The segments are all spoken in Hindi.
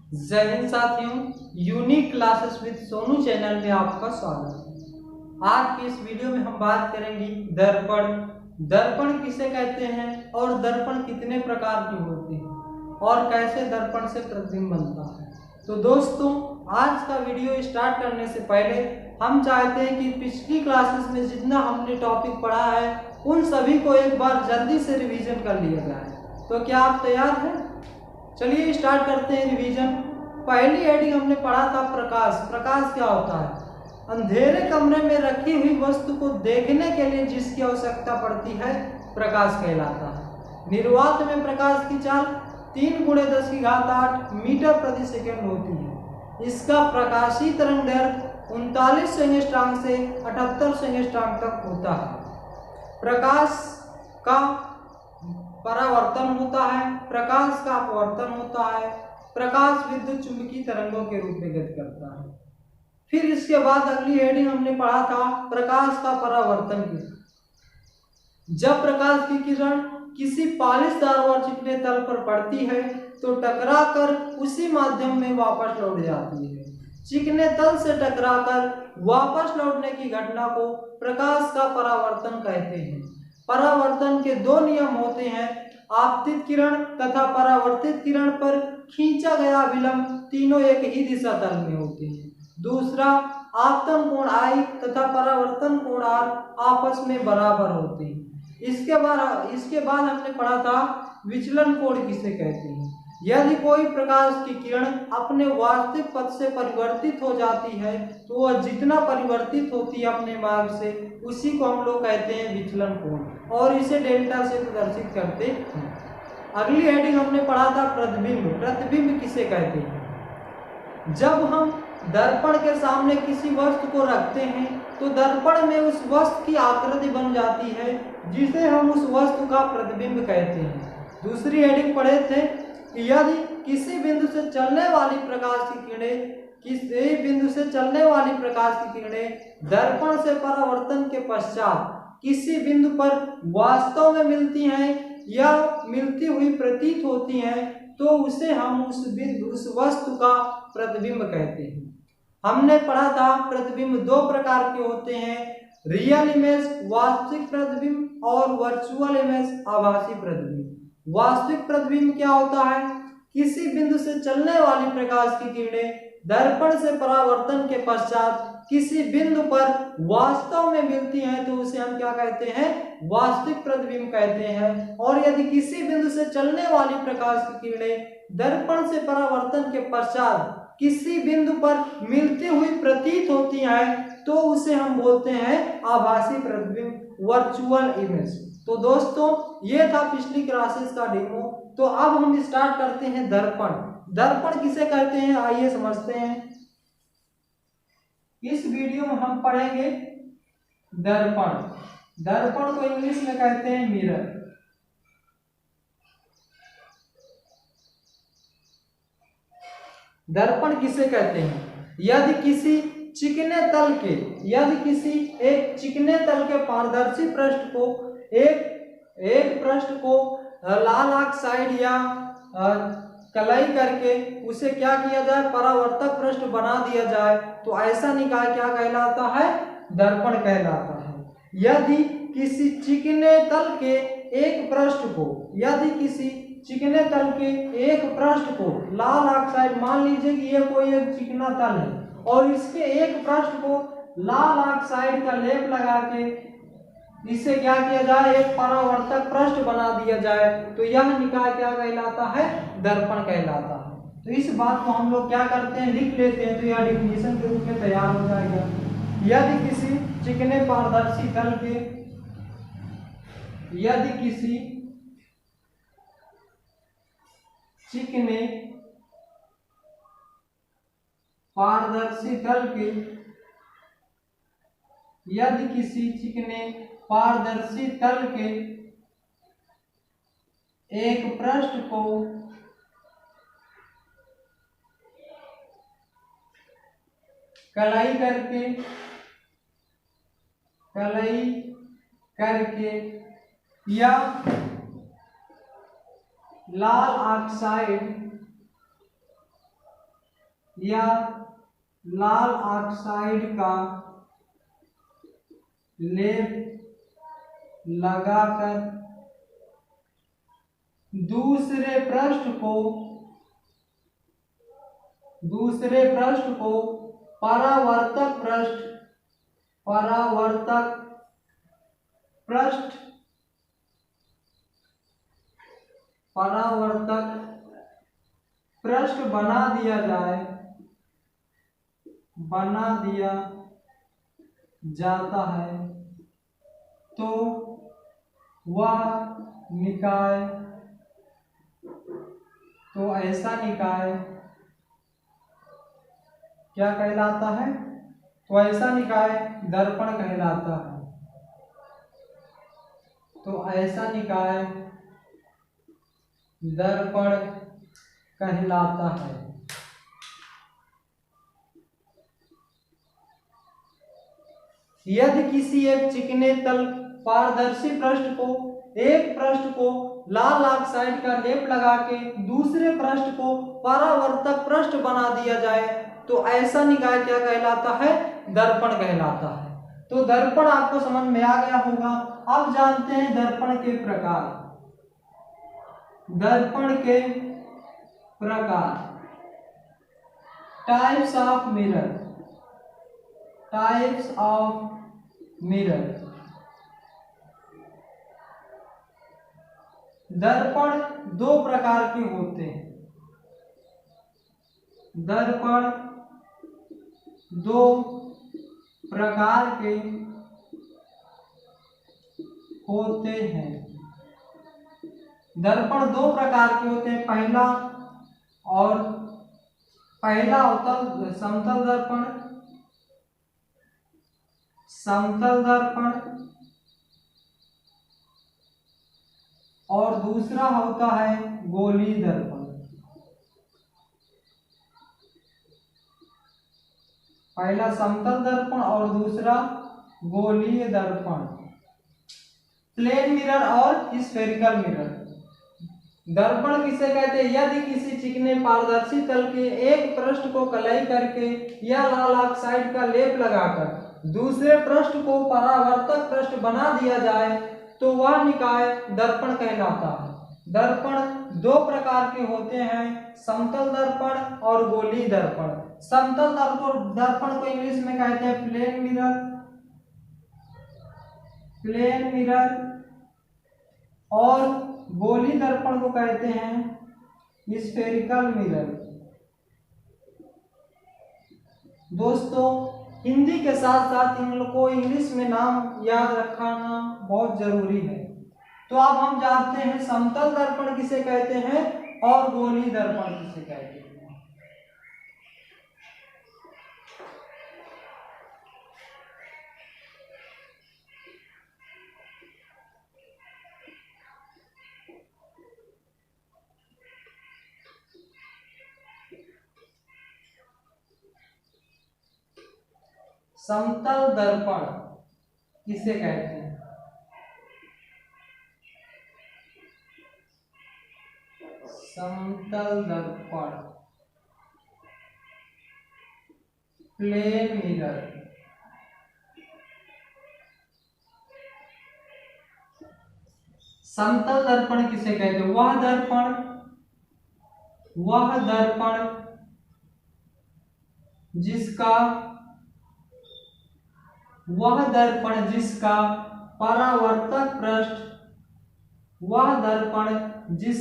जय हिंद साथियों, unique classes with Sonu channel में आपका स्वागत है। आज की इस वीडियो में हम बात करेंगे दर्पण। दर्पण किसे कहते हैं और दर्पण कितने प्रकार की होती है और कैसे दर्पण से प्रतिबिंब बनता है। तो दोस्तों, आज का वीडियो स्टार्ट करने से पहले हम चाहते हैं कि पिछली क्लासेस में जितना हमने टॉपिक पढ़ा है उन सभी को एक बार जल्दी से रिवीजन कर लिया जाए। तो क्या आप तैयार हैं? चलिए स्टार्ट करते हैं रिवीजन। पहली हेडिंग हमने पढ़ा था प्रकाश। प्रकाश क्या होता है? अंधेरे कमरे में रखी हुई वस्तु को देखने के लिए जिसकी आवश्यकता पड़ती है प्रकाश कहलाता है। निर्वात में प्रकाश की चाल 3 × 10⁸ मीटर प्रति सेकंड होती है। इसका प्रकाशीय तरंग दैर्घ्य 39 सेंगस्ट्रांग से 78 सेंगस्ट्रांग तक होता है। प्रकाश का परावर्तन होता है, प्रकाश का अपवर्तन होता है। प्रकाश विद्युत चुंबकीय तरंगों के रूप में गति करता है। फिर इसके बाद अगली हेडिंग हमने पढ़ा था प्रकाश का परावर्तन की। जब प्रकाश की किरण किसी पॉलिशदार व चिकने तल पर पड़ती है तो टकराकर उसी माध्यम में वापस लौट जाती है। चिकने तल से टकराकर वापस लौटने की घटना को प्रकाश का परावर्तन कहते हैं। परावर्तन के 2 नियम होते हैं, आपतित किरण तथा परावर्तित किरण पर खींचा गया विलंब तीनों एक ही दिशा तल में होते हैं। दूसरा, आपतन कोण I तथा परावर्तन कोण R आपस में बराबर होते हैं। इसके बाद हमने पढ़ा था विचलन कोण किसे कहते हैं। यदि कोई प्रकाश की किरण अपने वास्तविक पथ से परिवर्तित हो जाती है तो वह जितना परिवर्तित होती है अपने मार्ग से उसी को हम लोग कहते हैं विचलन कोण और इसे डेल्टा से प्रदर्शित करते हैं। अगली हेडिंग हमने पढ़ा था प्रतिबिंब। प्रतिबिंब किसे कहते हैं? जब हम दर्पण के सामने किसी वस्तु को रखते हैं तो दर्पण में उस वस्तु की आकृति बन जाती है जिसे हम उस वस्तु का प्रतिबिंब कहते हैं। दूसरी हेडिंग पढ़े थे कि यदि किसी बिंदु से चलने वाली प्रकाश की किरणें दर्पण से परावर्तन के पश्चात किसी बिंदु पर वास्तव में मिलती हैं या मिलती हुई प्रतीत होती हैं तो उसे हम उस वस्तु का प्रतिबिंब कहते हैं। हमने पढ़ा था प्रतिबिंब 2 प्रकार के होते हैं, रियल इमेज वास्तविक प्रतिबिंब और वर्चुअल इमेज आभासी प्रतिबिंब। वास्तविक प्रतिबिंब क्या होता है? किसी बिंदु से चलने वाली प्रकाश की किरणें दर्पण से परावर्तन के पश्चात किसी बिंदु पर वास्तव में मिलती हैं तो उसे हम क्या कहते हैं? वास्तविक प्रतिबिंब कहते हैं। और यदि किसी बिंदु से चलने वाली प्रकाश की किरणें दर्पण से परावर्तन के पश्चात किसी बिंदु पर मिलती हुई प्रतीत होती हैं तो उसे हम बोलते हैं आभासी प्रतिबिंब, वर्चुअल इमेज। तो दोस्तों, ये था पिछली क्लासेस का डेमो। तो अब हम स्टार्ट करते हैं दर्पण। दर्पण किसे कहते हैं आइए समझते हैं। इस वीडियो में हम पढ़ेंगे दर्पण। दर्पण को इंग्लिश में कहते हैं मिरर। दर्पण किसे कहते हैं? यदि किसी एक चिकने तल के पारदर्शी पृष्ठ को एक पृष्ठ को लाल ऑक्साइड या कलाई करके उसे क्या किया जाए? परावर्तक पृष्ठ बना दिया जाए तो ऐसा निकाय क्या कहलाता है? दर्पण कहलाता है। यदि किसी चिकने तल के एक पृष्ठ को लाल ऑक्साइड, मान लीजिए कि ये कोई एक चिकना तल है और इसके एक पृष्ठ को लाल ऑक्साइड का लेप लगा के इसे क्या किया जाए? एक परावर्तक पृष्ठ बना दिया जाए तो यह निकाय क्या कहलाता है? दर्पण कहलाता है। तो इस बात को हम लोग क्या करते हैं? लिख लेते हैं तो यह डिफिनेशन के रूप में तैयार हो जाएगा। यदि किसी चिकने पारदर्शी तल के एक पृष्ठ को कलाई करके या लाल ऑक्साइड या लाल ऑक्साइड का लेप लगाकर दूसरे पृष्ठ को परावर्तक पृष्ठ बना दिया जाता है तो ऐसा निकाय क्या कहलाता है? तो ऐसा निकाय दर्पण कहलाता है। तो ऐसा निकाय दर्पण कहलाता है। यदि किसी एक चिकने तल पारदर्शी एक पृष्ठ को लाल ऑक्साइड का लेप लगा के दूसरे पृष्ठ को परावर्तक पृष्ठ बना दिया जाए तो ऐसा निकाय क्या कहलाता है? दर्पण कहलाता है। तो दर्पण आपको समझ में आ गया होगा। अब जानते हैं दर्पण के प्रकार। Types of mirror. दर्पण दो प्रकार के होते हैं। पहला होता समतल दर्पण और दूसरा होता है गोलीय दर्पण। पहला समतल दर्पण और दूसरा गोलीय दर्पण। प्लेन मिरर और स्फेरिकल मिरर। दर्पण किसे कहते हैं? यदि किसी चिकने पारदर्शी तल के एक पृष्ठ को कलई करके या लाल ऑक्साइड का लेप लगाकर दूसरे पृष्ठ को परावर्तक पृष्ठ बना दिया जाए तो वह निकाय दर्पण कहलाता है। दर्पण दो प्रकार के होते हैं, समतल दर्पण और गोलीय दर्पण। समतल दर्पण को इंग्लिश में कहते हैं प्लेन मिरर और गोलीय दर्पण को कहते हैं स्फेरिकल मिरर। दोस्तों, हिंदी के साथ साथ इन लोगों को इंग्लिश में नाम याद रखना बहुत जरूरी है। तो अब हम जानते हैं समतल दर्पण किसे कहते हैं और गोलीय दर्पण किसे कहते हैं। समतल दर्पण किसे कहते हैं? समतल दर्पण, प्लेन मिरर। समतल दर्पण किसे कहते हैं? वह दर्पण जिसका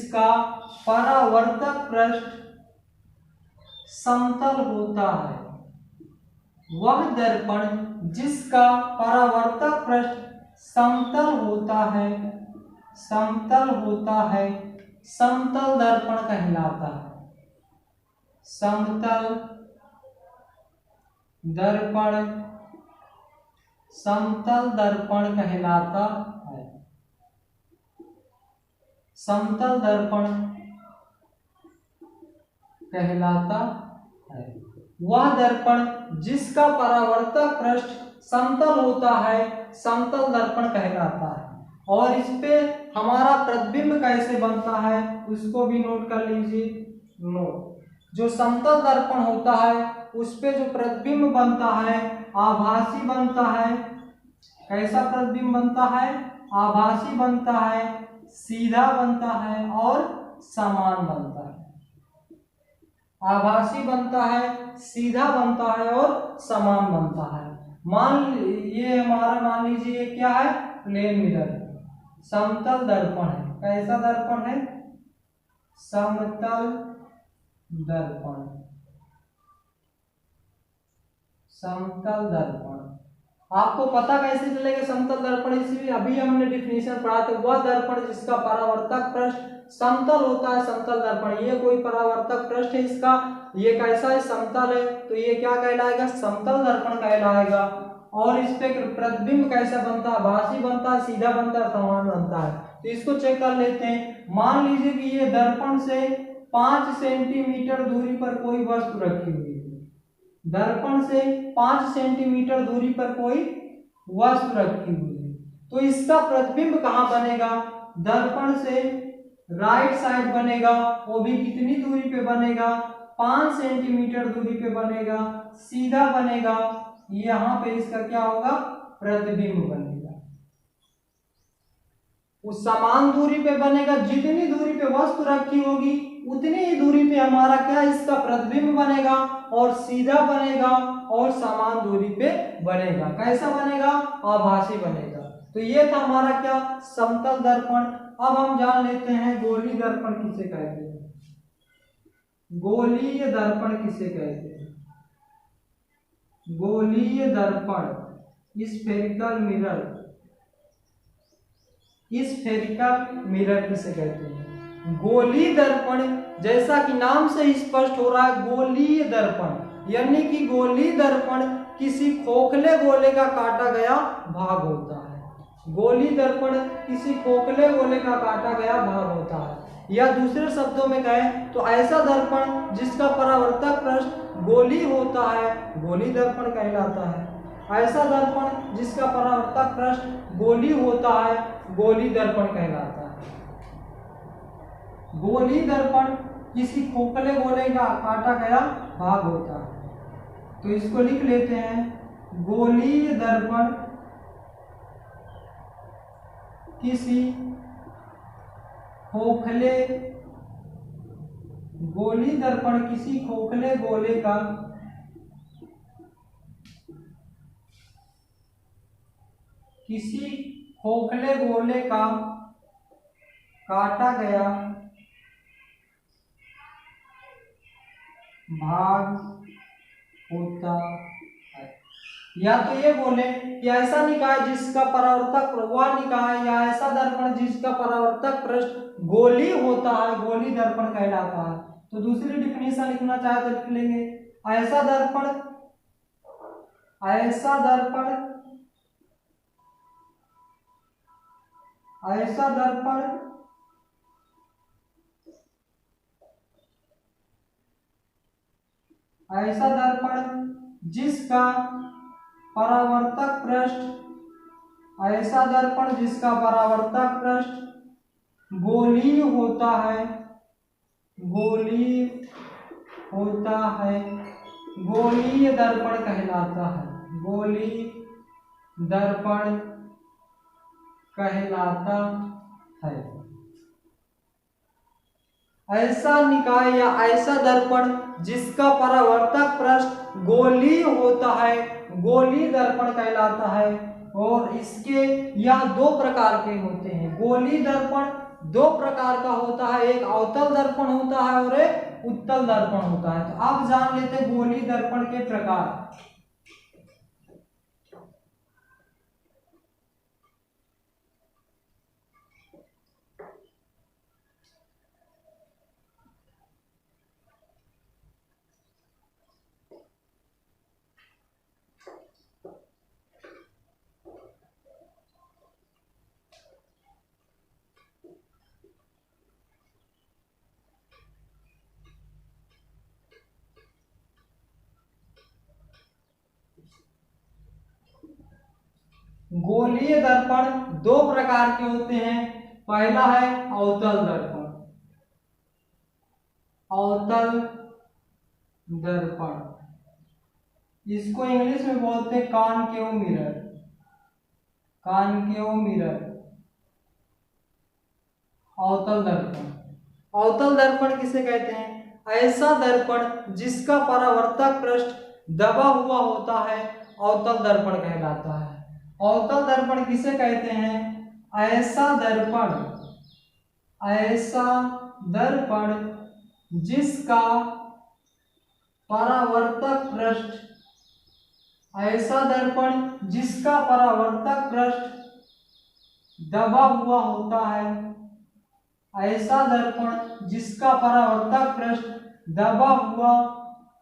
परावर्तक पृष्ठ समतल होता है। वह दर्पण जिसका परावर्तक पृष्ठ समतल होता है समतल दर्पण कहलाता है। समतल दर्पण कहलाता है। समतल दर्पण कहलाता है वह दर्पण जिसका परावर्तक पृष्ठ समतल होता है, समतल दर्पण कहलाता है। और इस पे हमारा प्रतिबिंब कैसे बनता है उसको भी नोट कर लीजिए। नोट, जो समतल दर्पण होता है उस पे जो प्रतिबिंब बनता है आभासी बनता है। कैसा प्रतिबिंब बनता है? आभासी बनता है, सीधा बनता है और समान बनता है। आभासी बनता है, सीधा बनता है और समान बनता है। ये हमारा मान लीजिए ये क्या है? प्लेन मिरर, समतल दर्पण है। कैसा दर्पण है? समतल दर्पण। समतल दर्पण आपको पता कैसे चलेगा समतल दर्पण? इसलिए अभी हमने डिफिनेशन पढ़ा था, वह दर्पण जिसका परावर्तक पृष्ठ समतल होता है, समतल दर्पण। ये कोई परावर्तक पृष्ठ है इसका, ये कैसा है? समतल है, तो ये क्या कहलाएगा? समतल दर्पण कहलाएगा। और इस पे प्रतिबिंब कैसा बनता है? आभासी बनता है, सीधा बनता है, समान बनता है। तो इसको चेक कर लेते हैं। मान लीजिए कि ये दर्पण से 5 सेंटीमीटर दूरी पर कोई वस्तु रखी हुई है। दर्पण से 5 सेंटीमीटर दूरी पर कोई वस्तु रखी हुई है, तो इसका प्रतिबिंब कहाँ बनेगा? दर्पण से राइट साइड बनेगा। वो भी कितनी दूरी पे बनेगा? 5 सेंटीमीटर दूरी पे बनेगा, सीधा बनेगा। यहाँ पे इसका क्या होगा? प्रतिबिंब बनेगा। उस समान दूरी पे बनेगा, जितनी दूरी पे वस्तु रखी होगी उतनी ही दूरी पे हमारा क्या? इसका प्रतिबिंब बनेगा और सीधा बनेगा और समान दूरी पे बनेगा। कैसा बनेगा? आभासी बनेगा। तो ये था हमारा क्या? समतल दर्पण। अब हम जान लेते हैं गोलीय दर्पण किसे कहते हैं। गोलीय दर्पण किसे कहते हैं? गोलीय दर्पण, स्फेरिकल मिरर, स्फेरिकल मिरर किसे कहते हैं? गोलीय दर्पण, जैसा कि नाम से स्पष्ट हो रहा है, गोलीय दर्पण यानी कि गोलीय दर्पण किसी खोखले गोले का काटा गया भाग होता है। गोलीय दर्पण किसी खोखले गोले का काटा गया भाग होता है, या दूसरे शब्दों में कहें तो ऐसा दर्पण जिसका परावर्तक पृष्ठ गोलीय होता है गोलीय दर्पण कहलाता है। ऐसा दर्पण जिसका परावर्तक पृष्ठ गोलीय होता है गोलीय दर्पण कहलाता है। गोलीय दर्पण किसी खोखले गोले का काटा गया भाग होता है। तो इसको लिख लेते हैं, गोलीय दर्पण किसी खोखले, गोलीय दर्पण किसी खोखले गोले का काटा गया भाग होता है। या तो ये बोले कि ऐसा निकाय जिसका परावर्तक, वह निकाय या ऐसा दर्पण जिसका परावर्तक पृष्ठ गोलीय होता है गोलीय दर्पण कहलाता है। तो दूसरी डिफिनेशन लिखना चाहे तो लिख लेंगे, ऐसा दर्पण ऐसा दर्पण जिसका परावर्तक पृष्ठ गोलीय होता है गोलीय दर्पण कहलाता है। गोलीय दर्पण कहलाता है। ऐसा निकाय या ऐसा दर्पण जिसका परावर्तक पृष्ठ गोलीय होता है गोलीय दर्पण कहलाता है। और इसके यह 2 प्रकार के होते हैं। गोलीय दर्पण 2 प्रकार का होता है, एक अवतल दर्पण होता है और एक उत्तल दर्पण होता है। तो आप जान लेते हैं गोलीय दर्पण के प्रकार। गोलीय दर्पण 2 प्रकार के होते हैं। पहला है अवतल दर्पण। अवतल दर्पण, इसको इंग्लिश में बोलते हैं कॉनकेव मिरर, कॉनकेव मिरर। अवतल दर्पण, अवतल दर्पण किसे कहते हैं? ऐसा दर्पण जिसका परावर्तक पृष्ठ दबा हुआ होता है अवतल दर्पण कहलाता है। अवतल दर्पण किसे कहते हैं? ऐसा दर्पण, ऐसा दर्पण जिसका परावर्तक पृष्ठ, ऐसा दर्पण जिसका परावर्तक पृष्ठ दबा हुआ होता है, ऐसा दर्पण जिसका परावर्तक पृष्ठ दबा हुआ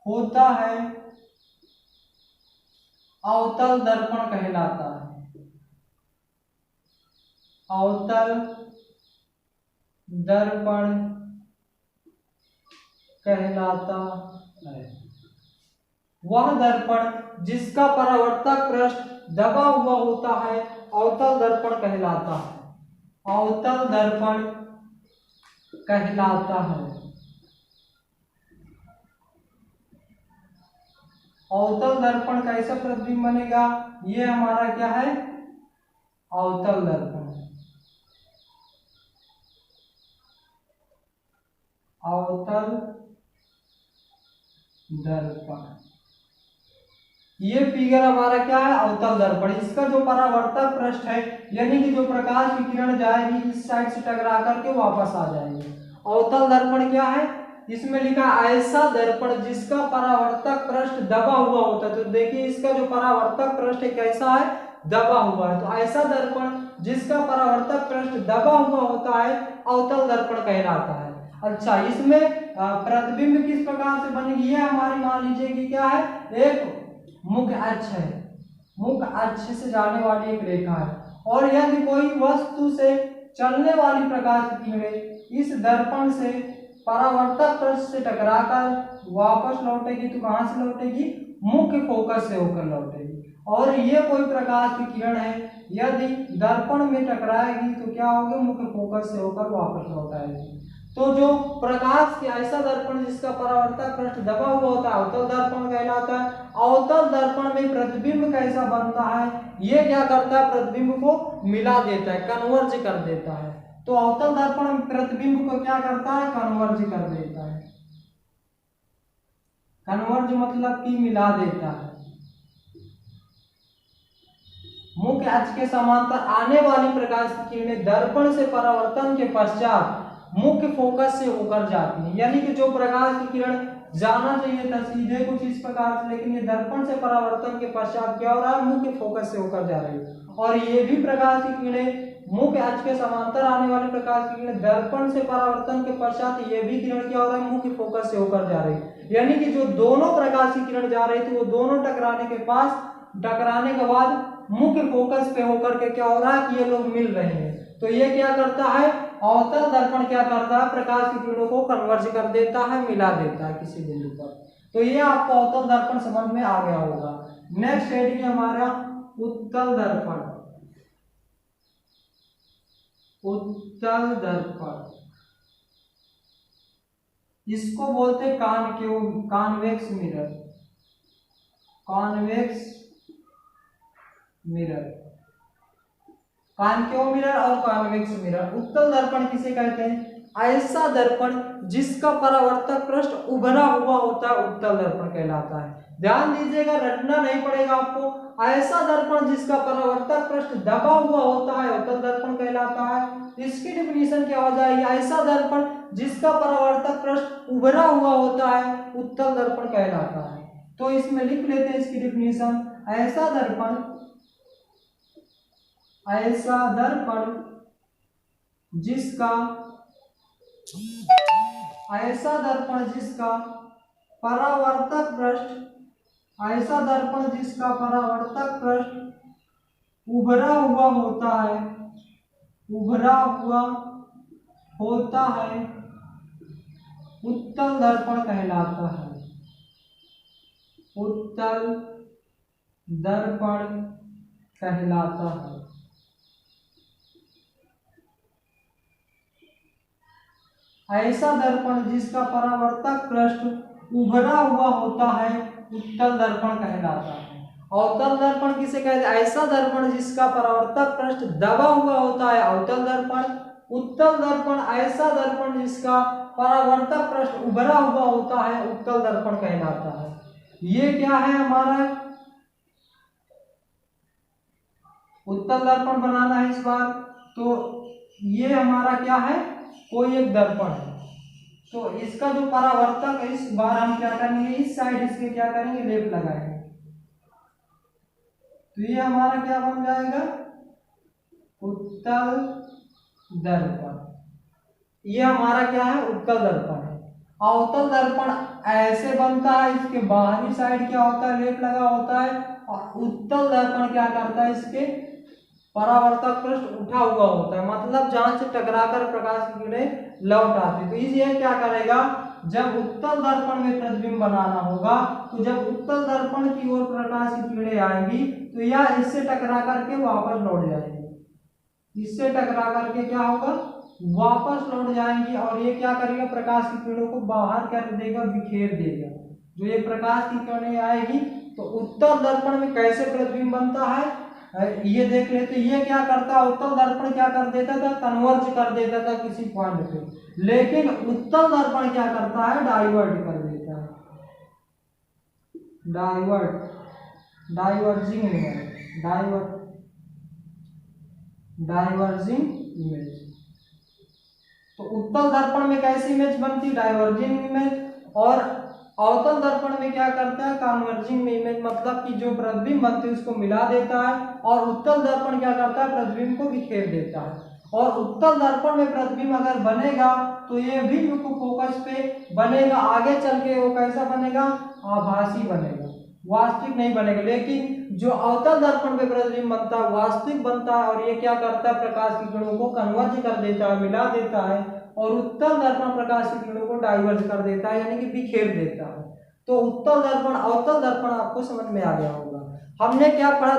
होता है अवतल दर्पण कहलाता है। अवतल दर्पण कहलाता है वह दर्पण जिसका परावर्तक पृष्ठ दबा हुआ होता है अवतल दर्पण कहलाता है। अवतल दर्पण कहलाता है। अवतल दर्पण कैसा प्रतिबिंब बनेगा? ये हमारा क्या है? अवतल दर्पण। अवतल दर्पण, ये फिगर हमारा क्या है? अवतल दर्पण। इसका जो परावर्तक पृष्ठ है यानी कि जो प्रकाश की किरण जाएगी इस साइड से टकरा करके वापस आ जाएगी। अवतल दर्पण क्या है? इसमें लिखा ऐसा दर्पण जिसका परावर्तक पृष्ठ दबा हुआ होता है। तो देखिए इसका जो परावर्तक पृष्ठ है कैसा है? दबा हुआ है। तो ऐसा दर्पण जिसका परावर्तक पृष्ठ दबा हुआ होता है अवतल दर्पण कहलाता है। अच्छा, इसमें प्रतिबिंब किस प्रकार से बनेगी? ये हमारी मान लीजिए कि क्या है? एक मुख्य अक्ष है, मुख्य अक्ष से जाने वाली एक रेखा है और यदि कोई वस्तु से चलने वाली प्रकाश की किरणें इस दर्पण से परावर्तक पृष्ठ से टकराकर वापस लौटेगी तो कहां से लौटेगी? मुख्य फोकस से होकर लौटेगी। और ये कोई प्रकाश की किरण है यदि दर्पण में टकराएगी तो क्या होगी? मुख्य फोकस से होकर वापस लौट आएगी। तो जो प्रकाश के ऐसा दर्पण जिसका परावर्तक पृष्ठ दबा हुआ होता है अवतल दर्पण कहलाता है। अवतल दर्पण में प्रतिबिंब कैसा बनता है? ये क्या करता है? प्रतिबिंब को मिला देता है, कन्वर्ज कर देता है। तो अवतल दर्पण प्रतिबिंब को क्या करता है? कन्वर्ज कर देता है। कन्वर्ज मतलब कि मिला देता है। मुख्य अक्ष के समांतर आने वाली प्रकाश की किरणें दर्पण से परावर्तन के पश्चात मुख्य फोकस से होकर जाती है। यानी कि जो प्रकाश की किरण जाना चाहिए था सीधे कुछ इस प्रकार से, लेकिन ये दर्पण से परावर्तन के पश्चात क्या हो रहा है? मुख्य फोकस से होकर जा रही है। और ये भी प्रकाश की किरणें मुख्य अक्ष के समांतर आने वाली प्रकाश की किरण दर्पण से परावर्तन के पश्चात ये भी किरण क्या हो रहा है? मुख्य फोकस से होकर जा रही है। यानी कि जो दोनों प्रकाश की किरण जा रही थी वो दोनों टकराने के बाद मुख्य फोकस पे होकर के क्या हो रहा है कि ये लोग मिल रहे हैं। तो ये क्या करता है? अवतल दर्पण क्या करता है? प्रकाश की किरणों को कन्वर्ज कर देता है, मिला देता है किसी बिंदु पर। तो ये आपको अवतल दर्पण समझ में आ गया होगा। नेक्स्ट हेडिंग हमारा उत्तल दर्पण। उत्तल दर्पण इसको बोलते हैं convex mirror, convex mirror, concave mirror और कॉन्वेक्स मिरर। उत्तल दर्पण किसे कहते हैं? ऐसा दर्पण जिसका परावर्तक पृष्ठ उभरा हुआ होता है उत्तल दर्पण कहलाता है। ध्यान दीजिएगा, रटना नहीं पड़ेगा आपको। ऐसा दर्पण जिसका परावर्तक पृष्ठ दबा हुआ होता है उत्तल दर्पण कहलाता है। इसकी डिफिनीशन क्या हो जाएगी? ऐसा दर्पण जिसका परावर्तक पृष्ठ उभरा हुआ होता है उत्तल दर्पण कहलाता है। तो इसमें लिख लेते हैं इसकी डिफिनीशन। ऐसा दर्पण जिसका परावर्तक पृष्ठ उभरा हुआ होता है उत्तल दर्पण कहलाता है। उत्तल दर्पण कहलाता है। ऐसा दर्पण जिसका परावर्तक पृष्ठ उभरा हुआ होता है उत्तल दर्पण कहलाता है। अवतल दर्पण किसे कहते हैं? ऐसा दर्पण जिसका परावर्तक पृष्ठ दबा हुआ होता है अवतल दर्पण। उत्तल दर्पण ऐसा दर्पण जिसका परावर्तक पृष्ठ उभरा हुआ होता है उत्तल दर्पण कहलाता है। ये क्या है हमारा उत्तल दर्पण बनाना है इस बार। तो ये हमारा क्या है? कोई एक दर्पण है। तो इसका जो परावर्तक है इस बार हम क्या करेंगे? इस साइड इसके क्या करेंगे? लेप लगाएंगे। तो ये हमारा क्या बन जाएगा? उत्तल दर्पण। ये हमारा क्या है? उत्तल दर्पण है। अवतल दर्पण ऐसे बनता है, इसके बाहरी साइड क्या होता है? लेप लगा होता है। और उत्तल दर्पण क्या करता है? इसके परावर्तक पृष्ठ उठा हुआ होता है, मतलब जहां से टकराकर प्रकाश की किरणें लौट आती। तो ये क्या करेगा? जब उत्तल दर्पण में प्रतिबिंब बनाना होगा तो जब उत्तल दर्पण की ओर प्रकाश की किरणें आएंगी तो यह इससे टकरा करके वापस लौट जाएंगी। इससे टकरा करके क्या होगा? वापस लौट जाएंगी। और ये क्या करेगा? प्रकाश की किरणों को बाहर कर देगा, बिखेर देगा। जो ये प्रकाश की किरणें आएगी तो उत्तल दर्पण में कैसे प्रतिबिंब बनता है ये देख लेते। ये क्या करता है? उत्तल दर्पण क्या कर देता था? कन्वर्ज कर देता था किसी पॉइंट पे। लेकिन उत्तल दर्पण क्या करता है? डाइवर्ट कर देता है। Diverging image. तो उत्तल दर्पण में कैसी इमेज बनती? Diverging image. और अवतल दर्पण में क्या करता है? कन्वर्जिंग इमेज, मतलब कि जो प्रतिबिंब बनती है उसको मिला देता है। और उत्तल दर्पण क्या करता है? प्रतिबिंब को बिखेर देता है। और उत्तल दर्पण में प्रतिबिंब अगर बनेगा तो ये भी मुख्य फोकस पे बनेगा। आगे चल के वो कैसा बनेगा? आभासी बनेगा, वास्तविक नहीं बनेगा। लेकिन जो अवतल दर्पण पे प्रतिबिंब बनता है वास्तविक बनता है। और ये क्या करता है? प्रकाश की किरणों को कन्वर्ज कर देता है, मिला देता है। और उत्तल दर्पण प्रकाश की किरणों को डाइवर्ज कर देता है, यानी कि बिखेर देता है। तो उत्तल दर्पण अवतल दर्पण आपको समझ में आ गया होगा। हमने क्या पढ़ा?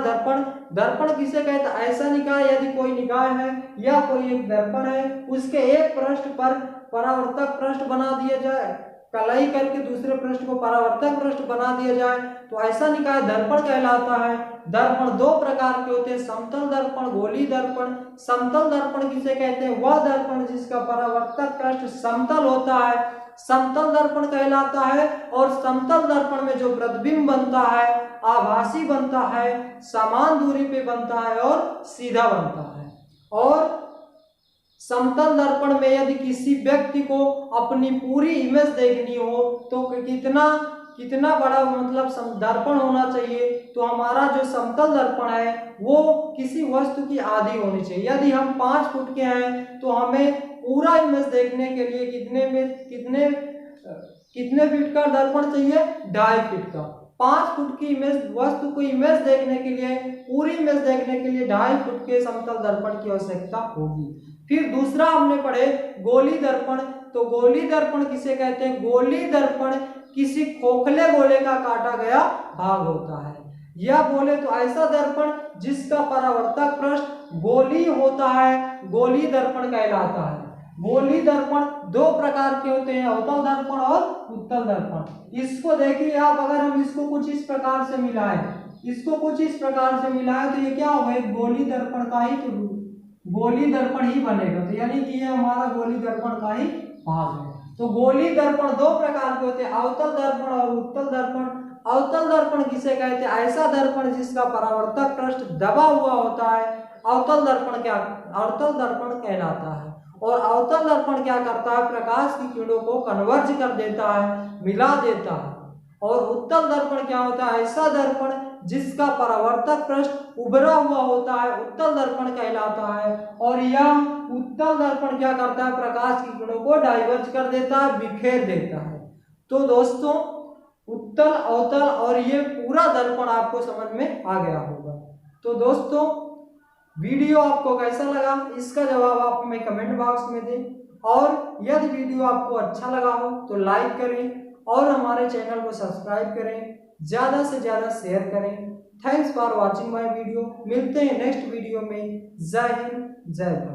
दर्पण किसे कहते हैं? ऐसा निकाय यदि कोई निकाय है या कोई एक दर्पण है, उसके एक पृष्ठ पर परावर्तक पृष्ठ बना दिया जाए, कलाई करके दूसरे पृष्ठ को परावर्तक पृष्ठ बना दिया जाए तो ऐसा निकाय दर्पण कहलाता है। दर्पण दो प्रकार के होते हैं, समतल दर्पण, गोली दर्पण। समतल दर्पण किसे कहते हैं? वह दर्पण जिसका परावर्तक पृष्ठ समतल होता है, समतल दर्पण कहलाता है। और समतल दर्पण में जो प्रतिबिंब बनता है आभासी बनता है, समान दूरी पे बनता है और सीधा बनता है। और समतल दर्पण में यदि किसी व्यक्ति को अपनी पूरी इमेज देखनी हो तो कितना बड़ा मतलब दर्पण होना चाहिए? तो हमारा जो समतल दर्पण है वो किसी वस्तु की आधी होनी चाहिए। यदि हम 5 फुट के हैं तो हमें पूरा इमेज देखने के लिए कितने फीट का दर्पण चाहिए? 2.5 फीट का। 5 फुट की इमेज वस्तु को इमेज देखने के लिए, पूरी इमेज देखने के लिए 2.5 फुट के समतल दर्पण की आवश्यकता होगी। फिर दूसरा हमने पढ़े गोली दर्पण। तो गोली दर्पण किसे कहते हैं? गोली दर्पण किसी खोखले गोले का काटा गया भाग होता है। या बोले तो ऐसा दर्पण जिसका परावर्तक पृष्ठ गोली होता है, गोली दर्पण कहलाता है। गोली दर्पण दो प्रकार के होते हैं, अवतल दर्पण और उत्तल दर्पण। इसको देखिए आप, अगर हम इसको कुछ इस प्रकार से मिलाएं, तो ये क्या होगा? एक गोली दर्पण का ही तो गोली दर्पण ही बनेगा। तो यानी कि ये हमारा गोली दर्पण का ही भाग है। तो गोली दर्पण दो प्रकार के होते हैं, अवतल दर्पण और उत्तल दर्पण। अवतल दर्पण किसे कहते हैं? ऐसा दर्पण जिसका परावर्तक पृष्ठ दबा हुआ होता है अवतल दर्पण कहलाता है। और अवतल दर्पण क्या करता है? प्रकाश की किरणों को कन्वर्ज कर देता है, मिला देता है। और उत्तल दर्पण क्या होता है? ऐसा दर्पण जिसका परावर्तक पृष्ठ उभरा हुआ होता है उत्तल दर्पण कहलाता है। और यह उत्तल दर्पण क्या करता है? प्रकाश की किरणों को डाइवर्ज कर देता है, बिखेर देता है। तो दोस्तों उत्तल, अवतल और ये पूरा दर्पण आपको समझ में आ गया होगा। तो दोस्तों वीडियो आपको कैसा लगा इसका जवाब आप हमें कमेंट बॉक्स में दें। और यदि वीडियो आपको अच्छा लगा हो तो लाइक करें और हमारे चैनल को सब्सक्राइब करें, ज़्यादा से ज़्यादा शेयर करें। Thanks for watching my video. मिलते हैं नेक्स्ट वीडियो में। जय हिंद, जय भारत।